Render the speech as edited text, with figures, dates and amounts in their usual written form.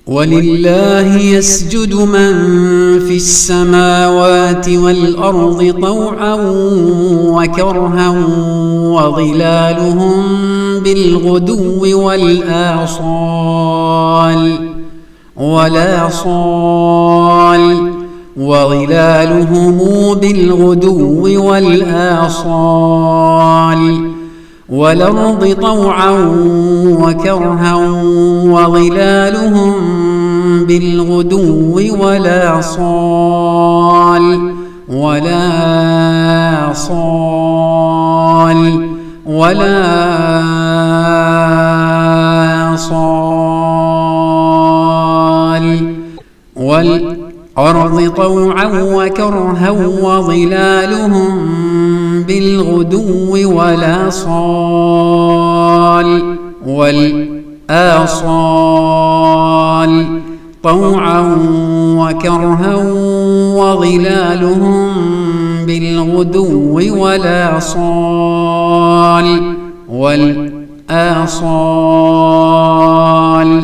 ولله يسجد من في السماوات والأرض طوعا وكرها وظلالهم بالغدو وظلالهم بالغدو والآصال والأرض طوعا وكرها وظلالهم بالغدو والآصال والأرض طوعا وكرها وظلالهم بالغدو والآصال طوعا وكرها وظلالهم بالغدو والآصال